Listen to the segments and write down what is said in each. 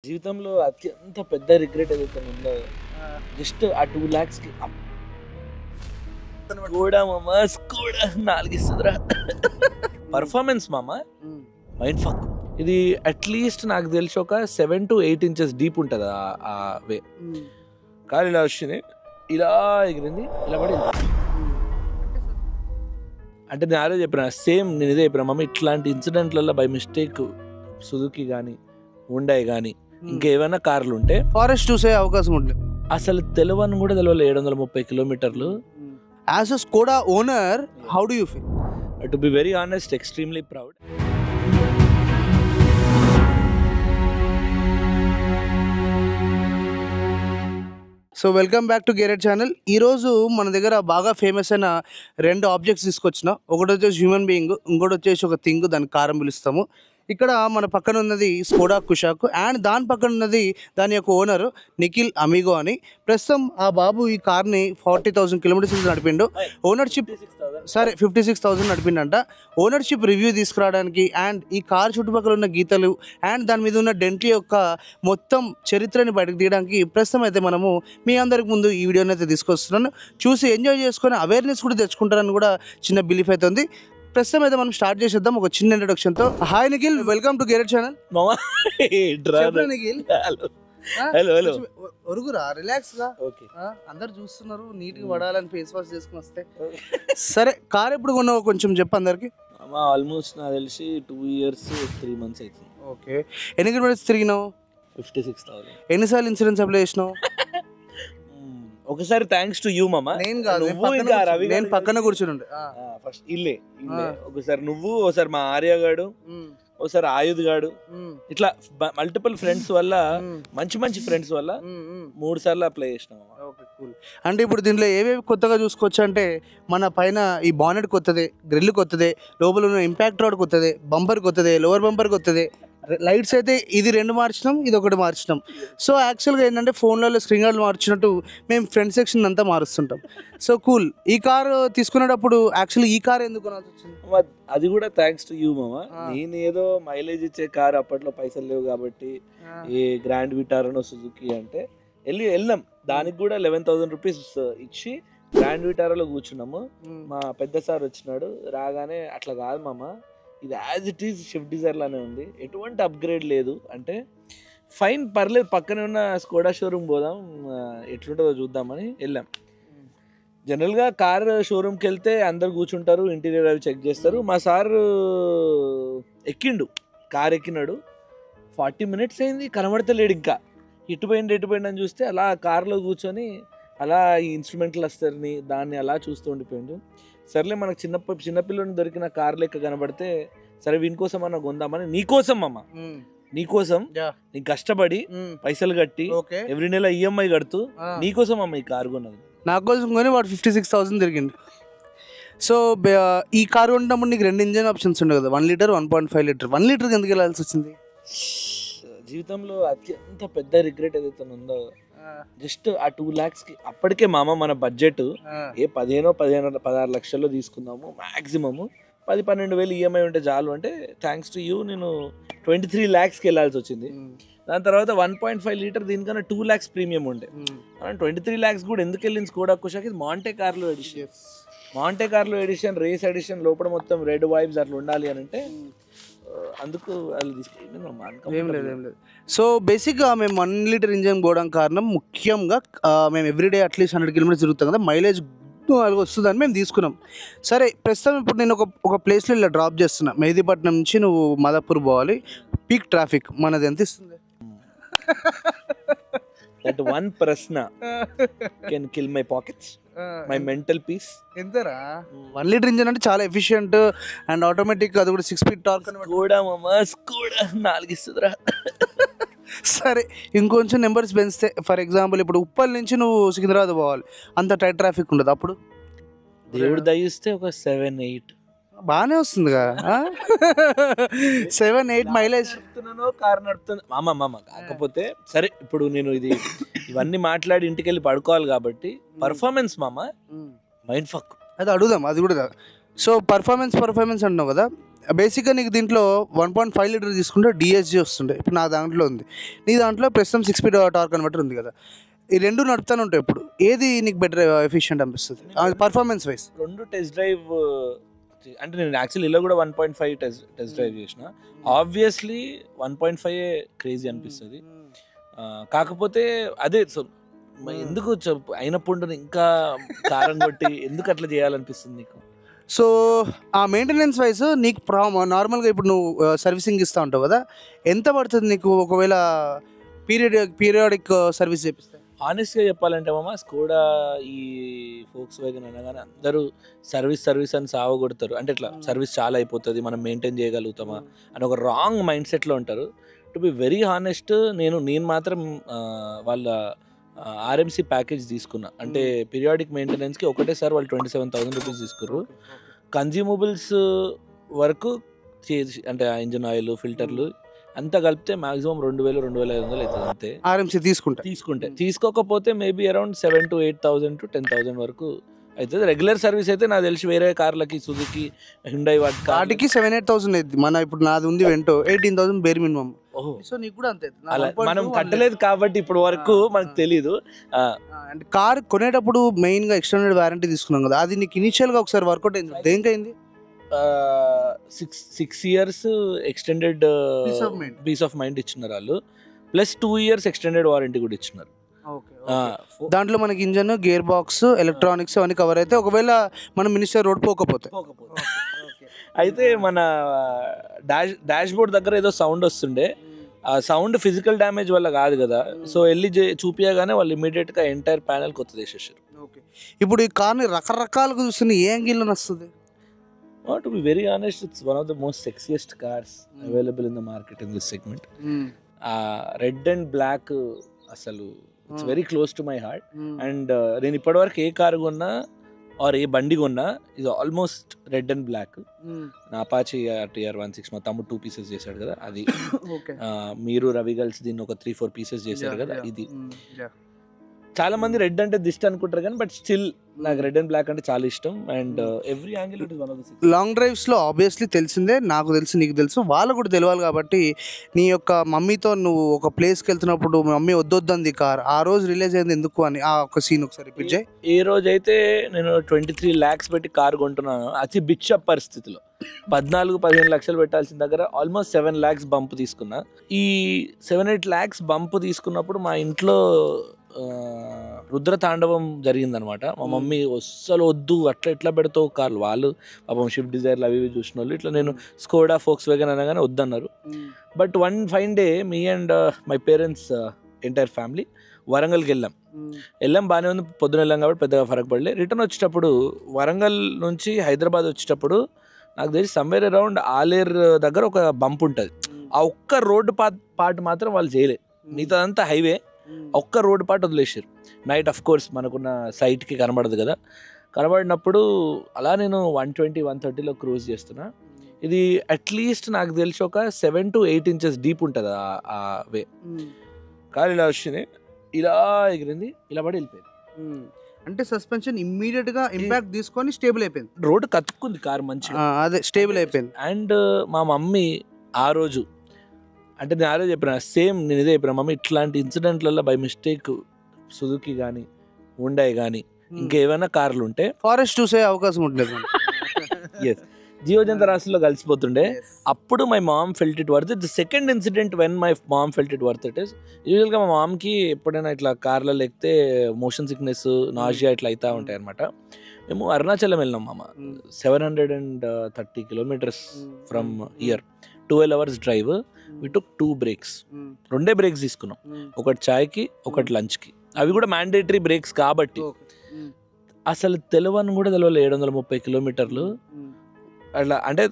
జీవితంలో అత్యంత పెద్ద రిగ్రెట్ ఏదైతే ఉందో జస్ట్ ఆ 2 lakhs కి కూడా మామ కూడా 4 ఇస్తుందిరా పర్ఫార్మెన్స్ మామ మైండ్ ఫక్. ఇది అట్లీస్ట్ నాకు తెలిసి ఒక 7 to 8 inches డీప్ ఉంటుంది ఆ వే. కాలు ఇలా వచ్చింది, ఇలా ఎగిరింది, ఇలా పడి అంటే నేను ఆరో చెప్పిన సేమ్ నేను ఇదే చెప్పిన మమ్మీ. ఇట్లాంటి ఇన్సిడెంట్లలో బై మిస్టేక్ సుజుకి కానీ హుండాయ్ కానీ ఇంకేమైనా కార్లు ఉంటే ఫారెస్ట్ చూసే అవకాశం ఉంటుంది. అసలు తెలియని కూడా తెలియదు 730 kilometers. As a Skoda owner, how do you feel? To be very honest, ఎక్స్ట్రీమ్లీ proud. So welcome back to Gearet channel. ఈరోజు మన దగ్గర బాగా ఫేమస్ అయిన 2 ఆబ్జెక్ట్స్ తీసుకొచ్చిన. ఒకటి వచ్చేసి హ్యూమన్ బీయింగ్, ఇంకోటి వచ్చేసి ఒక థింగ్, దాని కారం పిలుస్తాము. ఇక్కడ మన పక్కన ఉన్నది స్కోడా కుషాక్ అండ్ దాని పక్కన ఉన్నది దాని యొక్క ఓనర్ నిఖిల్ అమిగో అని. ప్రస్తుతం ఆ బాబు ఈ కార్ని 40,000 kilometers నడిపిండు. ఓనర్షిప్ సరే 56,000 నడిపిండంట. ఓనర్షిప్ రివ్యూ తీసుకురావడానికి అండ్ ఈ కార్ చుట్టుపక్కల ఉన్న గీతలు అండ్ దాని మీద ఉన్న డెంట్లీ యొక్క మొత్తం చరిత్రని బయటకు తీయడానికి ప్రస్తుతం అయితే మనము మీ అందరికి ముందు ఈ వీడియోని అయితే తీసుకొస్తున్నాను. చూసి ఎంజాయ్ చేసుకొని అవేర్నెస్ కూడా తెచ్చుకుంటారని కూడా చిన్న బిలీఫ్ అయితే ఉంది. ప్రస్తుతం అయితే మనం స్టార్ట్ చేసేద్దాం ఒక చిన్న ఇంట్రొడక్షన్ తో. Hi Nikhil, welcome to Gearet channel. Nikhil hello hello, ఒరుగురా, రిలాక్స్ గా. ఓకే, అందరు చూస్తున్నారు, నీట్ గా పడాలని ఫేస్ వాష్ చేసుకుని వస్తే. సరే, కార్ ఎప్పుడు కొన్నావు కొంచెం చెప్పు అందరికి. ఆల్మోస్ట్ నాకు తెలిసి 2 years 3 months అవుతుంది. ఓకే, ఎన్ని కిలోమీటర్స్ తిరిగినావు? 56,000. ఎన్నిసార్లు ఇన్సూరెన్స్ అప్లై చేసినావు? ఒకసారి థ్యాంక్స్ టు యూ మామ. నేను కాదు, నేను పక్కన కూర్చుని ఉండే. ఫస్ట్ ఇల్లే ఒకసారి నువ్వు, ఒకసారి మా ఆర్య గాడు, ఒకసారి ఆయుధ్ గాడు, ఇట్లా మల్టిపుల్ ఫ్రెండ్స్ వల్ల, మంచి మంచి ఫ్రెండ్స్ వల్ల 3 సార్లు అప్లై చేసినాం. అంటే ఇప్పుడు దీంట్లో ఏవేవి కొత్తగా చూసుకోవచ్చు అంటే, మన పైన ఈ బానెట్ కొత్తదే, గ్రిల్ కొత్తదే, లోపల ఉన్న ఇంపాక్ట్ రాడ్ కొత్తదే, బంపర్ కొత్తదే, లోవర్ బంపర్ కొత్తదే, లైట్స్ అయితే ఇది 2 మార్చినాం, ఇది 1 మార్చినాం. సో యాక్చువల్గా ఏంటంటే ఫోన్లలో స్క్రీన్ గార్డ్ మార్చినట్టు మేము ఫ్రంట్ సెక్షన్ అంతా మారుస్తుంటాం. So cool. ఈ కారు తీసుకునేటప్పుడు యాక్చువల్లీ ఈ కార్ ఎందుకు కొనాల్సి వచ్చింది? అది కూడా థ్యాంక్స్ టు యూ మామ. నేను ఏదో మైలేజ్ ఇచ్చే కార్, అప్పట్లో పైసలు లేవు కాబట్టి ఈ గ్రాండ్ విటారానో సుజుకి అంటే వెళ్ళాం. దానికి కూడా 11,000 rupees ఇచ్చి గ్రాండ్ విటారాలో కూర్చున్నాము. మా పెద్ద సార్ వచ్చినాడు, రాగానే అట్లా కాదు మామ, ఇది as it is shift Dzire లానే ఉంది, ఎటువంటి అప్గ్రేడ్ లేదు అంటే ఫైన్, పర్లేదు, పక్కనే ఉన్న స్కోడా షోరూమ్ పోదాం, ఎట్లుంటుందో చూద్దామని వెళ్ళాం. జనరల్గా కార్ షోరూమ్కి వెళ్తే అందరు కూర్చుంటారు, ఇంటీరియర్ అవి చెక్ చేస్తారు. మా సార్ ఎక్కిండు, కార్ ఎక్కినాడు, 40 minutes అయింది, కనబడతలేడు. ఇంకా ఎటుపోయింది అని చూస్తే అలా కార్లో కూర్చొని అలా ఈ ఇన్స్ట్రుమెంట్లు వస్తారని దాన్ని అలా చూస్తూ ఉండిపోయిండు. సర్లే, మనకు చిన్నపిల్లని దొరికిన కార్ లెక్క కనబడితే సరే వీని కోసం అన్న కొందామని, నీకోసం అమ్మ, నీకోసం నీకు కష్టపడి పైసలు కట్టి ఎవ్రీ నెల ఈఎంఐ కడుతూ నీకోసం అమ్మ ఈ కార్ కొన్నది. నా కోసం కొని వాడు 56,000 తిరిగిండు. సో ఈ కారు కొన్నప్పుడు నీకు 2 ఇంజన్ ఆప్షన్స్ ఉండే కదా, 1 liter 1.5 liter. 1 liter ఎందుకు వెళ్ళాల్సి వచ్చింది? జీవితంలో అత్యంత పెద్ద రిగ్రెట్ ఏదైతే ఉందో జస్ట్ ఆ 2 lakhs కి. అప్పటికే మామ మన బడ్జెట్ 16 లక్షల్లో తీసుకుందాము, మాక్సిమము 10-12 వేలు ఈఎంఐ ఉంటే చాలు అంటే, థ్యాంక్స్ టు యూ నేను 23 lakhsకి వెళ్ళాల్సి వచ్చింది. దాని తర్వాత 1.5 liter దీనికన్నా 2 lakhs ప్రీమియం ఉండే. 23 lakhs కూడా ఎందుకు వెళ్ళింది స్కోడా కుషాక్? ఇది మాంటే కార్లో ఎడిషన్, రేస్ ఎడిషన్, లోపల మొత్తం రెడ్ వైబ్స్ అట్లా ఉండాలి అని అంటే అందుకు వాళ్ళు తీసుకెళ్ళి. సో బేసిక్గా మేము 1 liter ఇంజన్ పోవడానికి కారణం ముఖ్యంగా మేము ఎవ్రీడే అట్లీస్ట్ 100 kilometers తిరుగుతాం కదా, మైలేజ్ వస్తుందని మేము తీసుకున్నాం. సరే, ప్రస్తుతం ఇప్పుడు నేను ఒక ప్లేస్లో ఇలా డ్రాప్ చేస్తున్నా. మెహదీపట్నం నుంచి నువ్వు మాదాపూర్ పోవాలి, పీక్ ట్రాఫిక్. మనది ఎంత ఇస్తుంది? That one prashna can kill my pockets, my mental peace. ఎంతరా? 1 liter ఇంజన్ అంటే చాలా ఎఫిషియంట్ అండ్ ఆటోమేటిక్, అది కూడా 6 speed టార్క్ కూడా మామ, కూడా 4 ఇస్తుందిరా. సరే, ఇంకొంచెం నెంబర్స్ పెంచితే, ఫర్ ఎగ్జాంపుల్ ఇప్పుడు ఉప్పల్ నుంచి నువ్వు సికింద్రాబాద్ పోవాలి, అంత టైట్ ట్రాఫిక్ ఉండదు, అప్పుడు దేవుడు దయిస్తే ఒక 7-8 బాగానే వస్తుందిగా. 7-8 మైలేజ్ కార్ నడుపుతుంది మామ. కాకపోతే సరే, ఇప్పుడు నేను ఇవన్నీ మాట్లాడి ఇంటికి వెళ్ళి పడుకోవాలి కాబట్టి పర్ఫార్మెన్స్ మామ మైండ్ ఫక్. అది అడుగుదాం, అది కూడా. సో పర్ఫార్మెన్స్ అంటున్నావు కదా, బేసిక్గా నీకు దీంట్లో 1.5 లీటర్ తీసుకుంటే డిఎస్జీ వస్తుండే, ఇప్పుడు నా దాంట్లో ఉంది. నీ దాంట్లో ప్రస్తుతం 6 స్పీడ్ టార్క్ కన్వర్టర్ ఉంది కదా, ఈ రెండు నడుపుతానే ఉంటాయి. ఇప్పుడు ఏది నీకు బెటర్ ఎఫిషియెంట్ అనిపిస్తుంది పర్ఫార్మెన్స్ వైజ్? రెండు టెస్ట్ డ్రైవ్ అంటే నేను యాక్చువల్లీ ఇలా కూడా 1.5 టెస్ట్ డ్రైవ్ చేసిన. ఆబ్వియస్లీ 1.5 క్రేజీ అనిపిస్తుంది. కాకపోతే అదే సో ఎందుకు అయినప్పుడు ఇంకా కారం కొట్టి ఎందుకు అట్లా చేయాలనిపిస్తుంది నీకు? సో ఆ మెయింటెనెన్స్ వైజ్ నీకు నార్మల్గా ఇప్పుడు నువ్వు సర్వీసింగ్ ఇస్తూ ఉంటావు కదా, ఎంత పడుతుంది నీకు ఒకవేళ పీరియాడిక్ సర్వీస్ చేపిస్తే? హానెస్ట్గా చెప్పాలంటే మామ, స్కోడా ఈ ఫోక్స్ వ్యాగన్ అనగానే అందరూ సర్వీస్ అని సాగు కొడతారు. అంటే ఇట్లా సర్వీస్ చాలా అయిపోతుంది, మనం మెయింటైన్ చేయగలుగుతామా అని ఒక రాంగ్ మైండ్ సెట్లో ఉంటారు. టు బి వెరీ హానెస్ట్, నేను మాత్రం వాళ్ళ ఆర్ఎంసీ ప్యాకేజ్ తీసుకున్నా. అంటే పీరియాడిక్ మెయింటెనెన్స్కి ఒకటేసారి వాళ్ళు 27,000 రూపీస్ తీసుకుర్రు. కన్జ్యూమబుల్స్ వరకు చేసి అంటే ఇంజిన్ ఆయిల్, ఫిల్టర్లు అంతా కలిపితే మాక్సిమం 2,000-2,500 అవుతుంది అంతే. ఆర్ఎంసీ తీసుకుంటే తీసుకోకపోతే మేబీ అరౌండ్ 7,000 to 8,000 to 10,000 వరకు అవుతుంది. రెగ్యులర్ సర్వీస్ అయితే నాకు తెలిసి వేరే కార్లకి, సుజుకి, హ్యుండై వాటికి 7,000-8,000 అవుతుంది. మన ఇప్పుడు నాది ఉంది వెంటో 18,000 బేర్ మినిమం. సో నీకు కూడా అంతే. మనం కట్టలేదు కాబట్టి ఇప్పుడు వరకు మనకు తెలీదు. అంటే కార్ కొనేటప్పుడు మెయిన్ గా ఎక్స్టెండెడ్ వారంటీ తీసుకున్నాం కదా, అది నీకు ఇనిషియల్ గా ఒకసారి వర్కౌట్ అయింది? దేనికైంది? 6 years extended peace of mind ఇచ్చినారు వాళ్ళు, ప్లస్ 2 years ఎక్స్టెండెడ్ వారంటీ కూడా ఇచ్చినారు. దాంట్లో మనకి ఇంజన్, గేర్ బాక్స్, ఎలక్ట్రానిక్స్ అవన్నీ కవర్ అయితే ఒకవేళ మనం మినిస్టర్ రోడ్ పోకపోతే అయితే మన డాష్ బోర్డ్ దగ్గర ఏదో సౌండ్ వస్తుండే. ఆ సౌండ్ ఫిజికల్ డ్యామేజ్ వల్ల కాదు కదా, సో వెళ్ళి చూపించగానే వాళ్ళు ఇమీడియట్ గా ఎంటైర్ ప్యానెల్ కొత్త చేసేసారు. ఇప్పుడు ఈ కార్ని రకరకాలుగా చూస్తున్న ఏ యాంగిల్లో వస్తుంది? To be very honest, it's one of the most sexiest cars available in the market in this segment. Red and black అసలు it's very close to my heart. And నేను ఇప్పటివరకు ఏ కారు కొన్నా ఆర్ ఏ బండి కొన్నా ఇది ఆల్మోస్ట్ రెడ్ అండ్ బ్లాక్. నా Apache TR-16 మా తమ్ముడు 2 pieces చేశాడు కదా అది. మీరు రవి గల్స్ దీన్ని ఒక 3-4 pieces చేశారు కదా ఇది. చాలా మంది రెడ్ అంటే దిష్టి అనుకుంటారు కానీ బట్ స్టిల్ నాకు రెడ్ అండ్ బ్లాక్ అంటే చాలా ఇష్టం. And every angle it is one of the long drives లో ఆబ్వియస్లీ తెలిసిందే, నాకు తెలుసు, నీకు తెలుసు, వాళ్ళు కూడా తెలియాలి. కాబట్టి నీ యొక్క మమ్మీతో నువ్వు ఒక ప్లేస్కి వెళ్తున్నప్పుడు మమ్మీ వద్దొద్దంది కార్, ఆ రోజు రిలీజ్ అయింది ఎందుకు అని ఆ ఒక సీన్ ఒకసారి రిపీట్ చేయి. ఏ రోజు అయితే నేను 23 lakhs పెట్టి కార్ కొంటున్నాను, అతి బిచ్చప్ పరిస్థితిలో 14-15 లక్షలు పెట్టాల్సిన దగ్గర ఆల్మోస్ట్ 7 lakhs బంప్ తీసుకున్నా. ఈ 7-8 lakhs బంప్ తీసుకున్నప్పుడు మా ఇంట్లో రుద్ర తాండవం జరిగిందనమాట. మా మమ్మీ అస్సలు వద్దు, అట్లా ఎట్లా పెడతావు కార్లు, వాళ్ళు పాపం షిఫ్ట్ డిజైర్లు అవి ఇవి చూసిన వాళ్ళు, ఇట్లా నేను స్కోడా ఫోక్స్ వ్యాగన్ అనగానే వద్దన్నారు. But one fine day me and my parents entire family వరంగల్కి వెళ్ళాం. బాగానే ఉంది, పొద్దున వెళ్ళాం కాబట్టి పెద్దగా ఫరక్ పడలే. రిటర్న్ వచ్చేటప్పుడు వరంగల్ నుంచి హైదరాబాద్ వచ్చేటప్పుడు నాకు తెలిసి సమ్వేర్ అరౌండ్ ఆలేర్ దగ్గర ఒక బంప్ ఉంటుంది. ఆ ఒక్క రోడ్డు పార్ట్ మాత్రం వాళ్ళు చేయలేదు, మిగతాదంతా హైవే. ఒక్క రోడ్ పార్ట్ వదిలేసారు. నైట్ ఆఫ్ కోర్స్ మనకున్న సైట్కి కనబడదు కదా, కనబడినప్పుడు అలా నేను 120-130లో క్రూజ్ చేస్తున్నా. ఇది అట్లీస్ట్ నాకు తెలిసి ఒక 7 to 8 inches డీప్ ఉంటుంది ఆ వే. కారు ఇలా వచ్చింది, ఇలా ఎగిరింది, ఇలా పడి వెళ్ళిపోయింది. అంటే సస్పెన్షన్ ఇమ్మీడియట్ గా ఇంపాక్ట్ తీసుకొని స్టేబుల్ అయిపోయింది, రోడ్డు కత్తుకుంది కారు మంచిగా, అదే స్టేబుల్ అయిపోయింది. అండ్ మా మమ్మీ ఆ రోజు అంటే నేను ఆ రోజు చెప్పిన సేమ్, నేను ఇదే చెప్పిన, మమ్మీ ఇట్లాంటి ఇన్సిడెంట్లలో బై మిస్టేక్ సుజుకి కానీ హుండాయ్ కానీ ఇంకేమైనా కార్లు ఉంటే ఫారెస్ట్ చూసే అవకాశం ఉంటుంది. ఎస్, జీవజంత రాశిలో కలిసిపోతుండే. అప్పుడు my mom felt it worth it. The second incident when my mom felt it worth it is, యూజువల్గా మా మామ్కి ఎప్పుడైనా ఇట్లా కార్లలో ఎక్కితే మోషన్ సిక్నెస్, నాజియా ఇట్లా అవుతూ ఉంటాయి అనమాట. మేము అరుణాచలం వెళ్ళినాం మామ, 730 kilometers from here, 12 hours drive. We took 2 breaks, 2 breaks తీసుకున్నాం, ఒకటి చాయ్కి ఒకటి లంచ్కి. అవి కూడా మ్యాండేటరీ బ్రేక్స్ కాబట్టి అసలు తెలియని కూడా తెలియదు 730 kilometers అట్లా. అంటే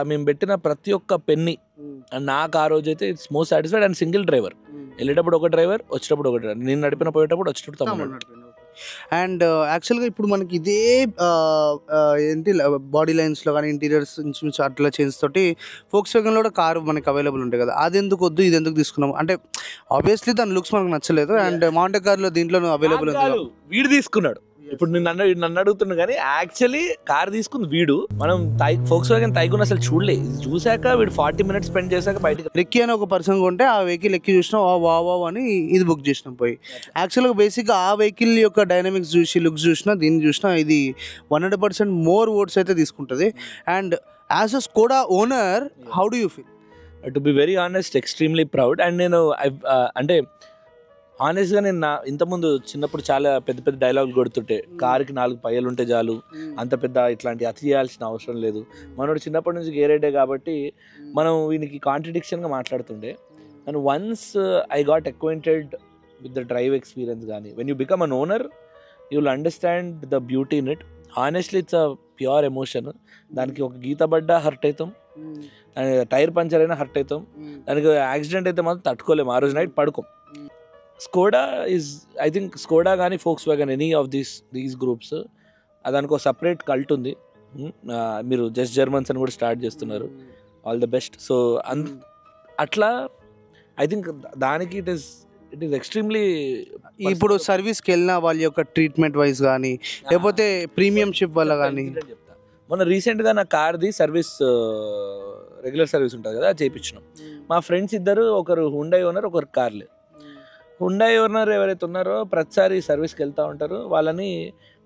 మేము పెట్టిన ప్రతి ఒక్క పెన్ని నాకు ఆ రోజు అయితే it's most satisfied. And single driver, వెళ్ళేటప్పుడు ఒక డ్రైవర్, వచ్చేటప్పుడు ఒక డ్రైవర్, నేను నడిపిన పోయేటప్పుడు వచ్చేటప్పుడు తమ్ముడు. అండ్ యాక్చువల్గా ఇప్పుడు మనకి ఇదే ఏంటి బాడీ లైన్స్లో కానీ ఇంటీరియర్స్ నుంచి అట్లా చేంజ్ తోటి ఫోక్స్ వ్యాగన్లో కూడా కారు మనకి అవైలబుల్ ఉంటాయి కదా, అది ఎందుకు వద్దు ఇది ఎందుకు తీసుకున్నాం అంటే ఆబ్వియస్లీ దాని లుక్స్ మనకు నచ్చలేదు. అండ్ మౌంటే కార్లో దీంట్లో అవైలబుల్ ఉంది, వీడు తీసుకున్నాడు ఇప్పుడు నన్ను అడుగుతున్నా కానీ యాక్చువల్లీ కార్ తీసుకుంది వీడు. మనం ఫోక్స్ వ్యాగన్ టైగూన్ అసలు చూడలే, చూసాక వీడు 40 minutes స్పెండ్ చేశాక బయటకు. రిక్కీ అని ఒక పర్సన్ కొంటే ఆ వెహికల్ ఎక్కి చూసినా వా అని ఇది బుక్ చేసినాం పోయి. యాక్చువల్గా బేసిక్గా ఆ వెహికల్ యొక్క డైనమిక్స్ చూసి లుక్స్ చూసినా దీన్ని చూసినా ఇది 100% మోర్ ఓట్స్ అయితే తీసుకుంటుంది. And as a Skoda owner how do you feel? To be very honest, ఎక్స్ట్రీమ్లీ ప్రౌడ్. అండ్ నేను అంటే హానెస్ట్గా నేను ఇంతకుముందు చిన్నప్పుడు చాలా పెద్ద పెద్ద డైలాగులు కొడుతుంటే, కారుకి 4 పయ్యలు ఉంటే చాలు, అంత పెద్ద ఇట్లాంటి అతి చేయాల్సిన అవసరం లేదు. మనోడు చిన్నప్పటి నుంచి గేరేడే కాబట్టి మనం వీనికి కాంట్రడిక్షన్గా మాట్లాడుతుండే. And once I got acquainted with the drive experience కానీ, when you become an owner you will understand the beauty in it. Honestly it's a pure emotion. దానికి ఒక గీత పడ్డా హర్ట్ అవుతాం, టైర్ పంచర్ అయినా హర్ట్ అవుతాం, దానికి యాక్సిడెంట్ అయితే మాత్రం తట్టుకోలేము, ఆ రోజు నైట్ పడుకోం. Skoda is, I think Skoda కానీ Volkswagen, any of these groups, దానికి ఒక సపరేట్ కల్ట్ ఉంది. మీరు జస్ట్ జర్మన్స్ అని కూడా స్టార్ట్ చేస్తున్నారు, ఆల్ ద బెస్ట్. సో అట్లా ఐ థింక్ దానికి ఇట్ ఈస్ ఎక్స్ట్రీమ్లీ. ఇప్పుడు సర్వీస్కి వెళ్ళిన వాళ్ళ యొక్క ట్రీట్మెంట్ వైజ్ కానీ లేకపోతే ప్రీమియం షిప్ వల్ల కానీ. మొన్న రీసెంట్గా నా కార్ది సర్వీస్, రెగ్యులర్ సర్వీస్ ఉంటుంది కదా, చేయించినాం. మా ఫ్రెండ్స్ ఇద్దరు, ఒకరు హుండై ఓనర్, ఒకరు కార్లే. హుండై ఓనర్ ఎవరైతే ఉన్నారో ప్రతిసారి సర్వీస్కి వెళ్తూ ఉంటారు, వాళ్ళని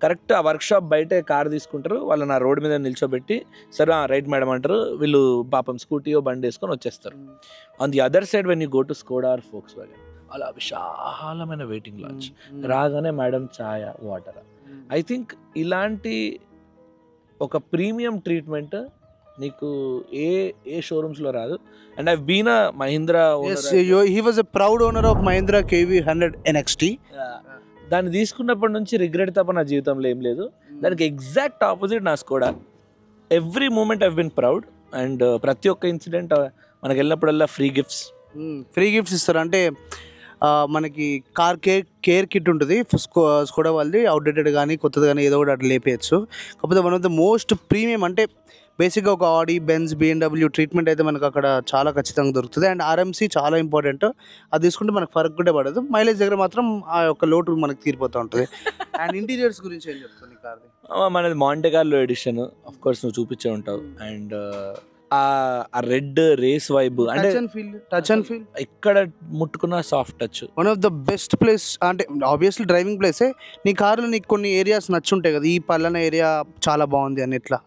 కరెక్ట్ ఆ వర్క్షాప్ బయటే కార్ తీసుకుంటారు, వాళ్ళని ఆ రోడ్ మీద నిల్చోబెట్టి సరే రైట్ మేడం అంటారు, వీళ్ళు పాపం స్కూటీయో బండి వేసుకొని వచ్చేస్తారు. On the other side when you go to Skoda or Volkswagen వ్యాగన్, అలా విశాలమైన వెయిటింగ్ లాంచ్, రాగానే మేడం ఛాయ, వాటర్. ఐ థింక్ ఇలాంటి ఒక ప్రీమియం ట్రీట్మెంట్ నీకు ఏ షోరూమ్స్లో రాదు. And I been a Mahindra owner. He was a proud owner of Mahindra KV 100 NXT. దాన్ని తీసుకున్నప్పటి నుంచి రిగ్రెట్ తప్ప నా జీవితంలో ఏం లేదు. దానికి ఎగ్జాక్ట్ ఆపోజిట్ నా Skoda. Every moment I been proud. And ప్రతి ఒక్క ఇన్సిడెంట్ మనకి వెళ్ళినప్పుడల్లా ఫ్రీ గిఫ్ట్స్ ఇస్తారు. అంటే మనకి కార్ కేర్ కిట్ ఉంటుంది స్కోడా వాళ్ళది, అవుట్డేటెడ్ కానీ కొత్తది కానీ ఏదో ఒకటి అట్లా లేపేయచ్చు. కాకపోతే one of the most premium, అంటే బేసిక్గా ఒక ఆడి, బెంజ్, BMW ట్రీట్మెంట్ అయితే మనకు అక్కడ చాలా ఖచ్చితంగా దొరుకుతుంది. అండ్ RMC చాలా ఇంపార్టెంట్, అది తీసుకుంటే మనకు ఫరక్ కూడా పడదు. మైలేజ్ దగ్గర మాత్రం ఆ యొక్క లోటు మనకు తీరిపోతూ ఉంటుంది. అండ్ ఇంటీరియర్స్ గురించి ఏం చెప్తుంది కార్ది? మనది మాంటే కార్లో ఎడిషన్, ఆఫ్ కోర్స్ నువ్వు చూపించే ఉంటావు. అండ్ ఆ రెడ్ రేస్ వైబ్, అంటే టచ్ అండ్ ఫీల్ ఎక్కడ ముట్టుకున్న soft touch. One of the best place, అంటే ఆబ్వియస్లీ డ్రైవింగ్ ప్లేసే. నీ కారులో నీకు కొన్ని ఏరియాస్ నచ్చుంటాయి కదా, ఈ పలానా ఏరియా చాలా బాగుంది అని. ఎట్లా?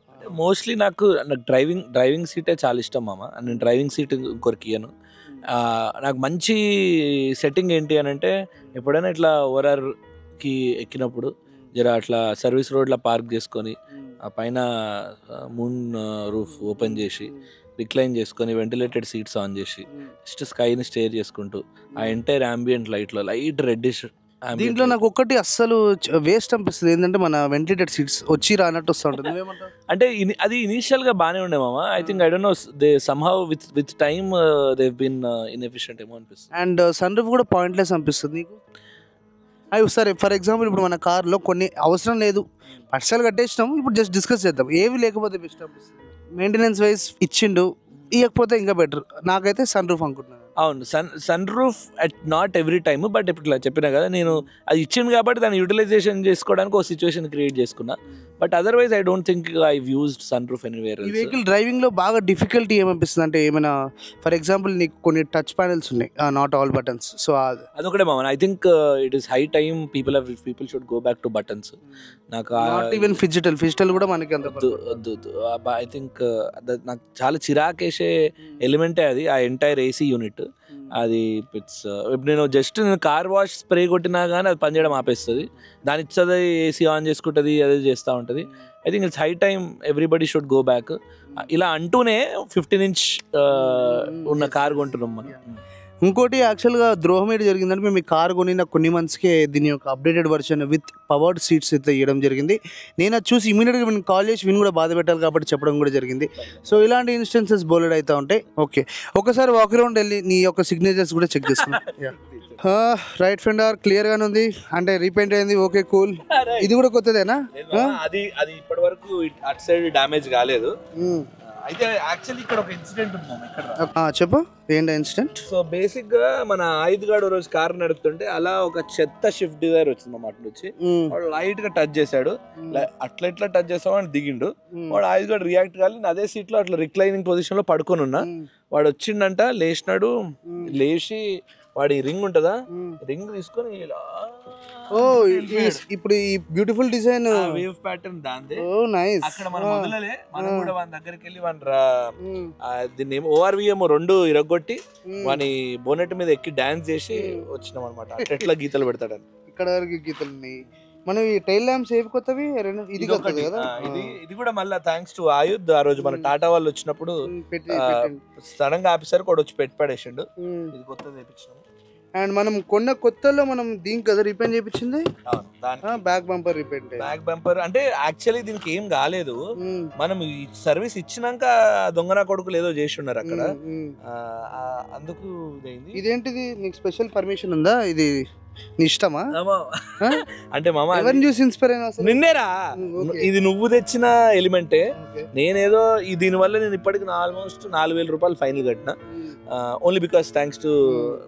మోస్ట్లీ నాకు డ్రైవింగ్ సీటే చాలా ఇష్టం మామ. నేను డ్రైవింగ్ సీట్ ఇంకొకరికి ఇయ్యను. నాకు మంచి సెట్టింగ్ ఏంటి అని అంటే, ఎప్పుడైనా ఇట్లా ఓవరార్కి ఎక్కినప్పుడు జర అట్లా సర్వీస్ రోడ్లో పార్క్ చేసుకొని, ఆ పైన మూన్ రూఫ్ ఓపెన్ చేసి, రిక్లైన్ చేసుకొని, వెంటిలేటెడ్ సీట్స్ ఆన్ చేసి, జస్ట్ స్కైని స్టేర్ చేసుకుంటూ, ఆ ఎంటైర్ అంబియంట్ లైట్లో లైట్ రెడ్డిష్. దీంట్లో నాకు ఒక్కటి అస్సలు వేస్ట్ అనిపిస్తుంది, ఏంటంటే మన వెంటిలేటెడ్ సీట్స్ వచ్చి రానట్టు వస్తూ ఉంటుంది. అంటే అది ఇనీషియల్గా బాగానే ఉండే మామ. I think I don't know, they somehow with time they been inefficient ఏమో అనిపిస్తుంది. అండ్ సన్ రూఫ్ కూడా పాయింట్లెస్ అనిపిస్తుంది నీకు. అవి సరే, ఫర్ ఎగ్జాంపుల్ ఇప్పుడు మన కార్లో కొన్ని అవసరం లేదు, పర్సనల్ కట్టేసినాం, ఇప్పుడు జస్ట్ డిస్కస్ చేద్దాం. ఏవి లేకపోతే బెస్ట్ అనిపిస్తుంది? మెయింటెనెన్స్ వైజ్ ఇచ్చిండు, ఇవ్వకపోతే ఇంకా బెటర్. నాకైతే సన్ రూఫ్ అనుకుంటున్నాను. అవును, sun roof at not every time, but ఇప్పుడు ఇట్లా చెప్పినా కదా, నేను అది ఇచ్చింది కాబట్టి దాన్ని యూటిలైజేషన్ చేసుకోవడానికి ఒక సిచ్యువేషన్ క్రియేట్ చేసుకున్నా. But otherwise I don't think I used sunroof anywhere. ఈ వెహికల్ డ్రైవింగ్లో బాగా డిఫికల్టీ ఏమనిపిస్తుంది అంటే, ఏమైనా ఫర్ ఎగ్జాంపుల్ నీకు కొన్ని టచ్ ప్యానెల్స్ ఉన్నాయి, నాట్ ఆల్ బటన్స్, సో అదొకటే మామన్. I think it is high time people should go back to buttons. నాకు ఈవెన్ ఫిజిటల్ కూడా మనకి అంత ఐ థింక్ నాకు చాలా చిరాకేసే ఎలిమెంటే అది, ఆ ఎంటైర్ AC యూనిట్. అది ఇప్పుడు నేను కార్ వాష్ స్ప్రే కొట్టినా కానీ అది పనిచేయడం ఆపేస్తుంది, దాని ఇచ్చది AC ఆన్ చేసుకుంటుంది, అదే చేస్తూ ఉంటుంది. I think it's high time everybody should go back. ఇలా అంటూనే 15 inch ఉన్న కార్ కొంటున్నాం మనం. ఇంకోటి యాక్చువల్గా ద్రోహం ఏంటి జరిగిందంటే, మేము ఈ కార్ కొనిన కొన్ని మంత్స్కే దీని యొక్క updated version with powered seats అయితే ఇవ్వడం జరిగింది. నేను అది చూసి ఇమీడియట్గా విని కాల్ చేసి విని కూడా బాధ పెట్టాలి కాబట్టి చెప్పడం కూడా జరిగింది. సో ఇలాంటి ఇన్స్టెన్సెస్ బోలెడ్ అవుతూ ఉంటాయి. ఓకే, ఒకసారి వాక్ అరౌండ్ వెళ్ళి నీ యొక్క సిగ్నేచర్స్ కూడా చెక్ చేసుకున్నాం. రైట్ ఫెండర్ క్లియర్గానే ఉంది, అంటే రీపెయింట్ అయింది. Okay, cool. ఇది కూడా కొత్తదేనా? అది ఇప్పటి వరకు అటు సైడ్ డ్యామేజ్ కాలేదు. అయితే యాక్చువల్లీ ఇక్కడ ఒక ఇన్సిడెంట్ ఉంది మామ ఇక్కడ. చెప్పు ఏంటి ఇన్సిడెంట్. సో బేసిక్ గా మన ఆయుధ్ గాడు రోజు కార్ నడుపుతుంటే అలా ఒక చెత్త షిఫ్ట్ డిజైర్ వచ్చింది మా అటు నుంచి. వాడు లైట్ గా టచ్ చేశాడు, అట్లా ఎట్లా టచ్ చేస్తావు అని దిగిండు. వాడు ఆయుధ్ గాడు రియాక్ట్ కాలి అదే సీట్ లో అట్లా రిక్లైనింగ్ పొజిషన్ లో పడుకొని ఉన్నా. వాడు వచ్చిండంట, లేచినాడు, లేచి వాడి రింగ్ ఉంటదా, రింగ్ తీసుకొని ఇలా ఇప్పుడు ఈ బ్యూటిఫుల్ డిజైన్ వేవ్ ప్యాటర్న్ దాందే. ఓ నైస్. అక్కడ మనం మొదలలే మనం కూడా వాని దగ్గరికి వెళ్ళి దీన్ని ORVM 2 ఇరగొట్టి వాని బోనెట్ మీద ఎక్కి డాన్స్ చేసి వచ్చినాం అనమాట. ఎట్లా గీతలు పెడతాడని. ఇక్కడ వరకు గీతలు ఉన్నాయి. మనం ఈ టైల్ ల్యాంప్స్ ఏవి కొత్తవి? ఇది కొత్తది కదా. ఇది కూడా మళ్ళీ థ్యాంక్స్ టు ఆయుధ్. ఆ రోజు మన టాటా వాళ్ళు వచ్చినప్పుడు సడన్ గా ఆఫీసర్ కూడా వచ్చి పెట్టి పడేసిండు. ఇది కొత్తది వేయించినాము. అండ్ మనం కొన్న కొత్తలో మనం దీనికి కదా రిపేర్ చేయించింది. Back bumper repair. Back bumper అంటే యాక్చువల్లీ దీనికి ఏం కాలేదు. మనం సర్వీస్ ఇచ్చినాక దొంగన కొడుకులు ఏదో చేసి ఉన్నారు అక్కడ, అందుకు ఇదేంటిది నీకు స్పెషల్ పర్మిషన్ ఉందా? ఇది నీ ఇష్టమా? అంటే మామ ఎవరిని చూసి ఇన్స్పైర్ అయినా? నిన్నేరా. ఇది నువ్వు తెచ్చిన ఎలిమెంటే. నేనేదో దీని వల్ల నేను ఇప్పటికి ఆల్మోస్ట్ 4,000 రూపాయలు ఫైన్ కట్టిన. Only because thanks to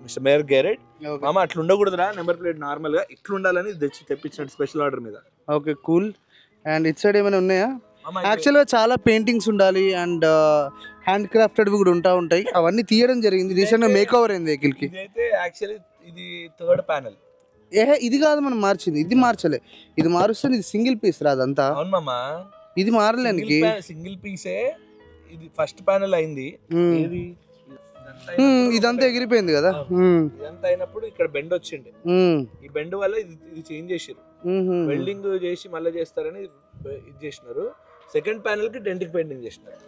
mister mayor Garrett. మామ అట్లా ఉండకూడదురా, నెంబర్ ప్లేట్ నార్మల్ గా ఇట్లా ఉండాలని తెప్పించిన స్పెషల్ ఆర్డర్ మీద. Okay cool. And it side ఏమైనా ఉన్నాయా? యాక్చువల్గా చాలా పెయింటింగ్స్ ఉండాలి అండ్ హ్యాండ్ క్రాఫ్టెడ్ కూడా ఉంటాయి. అవన్నీ తీయడం జరిగింది. రీసెంట్ గా మేక్ ఓవర్ అయింది వెహికల్ కి. ఇదైతే యాక్చువల్లీ ఇది థర్డ్ ప్యానల్. ఇది కాదు మనం మార్చింది, ఇది మార్చలే. ఇది మారుస్తే ఇది సింగిల్ పీస్ రాదంతా. అవును మామా, ఇది మారలేనికి సింగిల్ పీసే. ఇది ఫస్ట్ ప్యానల్ అయింది. ఇదంతా ఎగిరిపోయింది కదా. ఇదంతా అయినప్పుడు ఇక్కడ బెండ్ వచ్చింది. ఈ బెండ్ వల్ల ఇది చేంజ్ చేసారు. వెల్డింగ్ చేసి మళ్ళీ చేస్తారని ఇది చేసినారు. సెకండ్ ప్యానల్ కి డెంటింగ్ పెయింటింగ్ చేసినారు.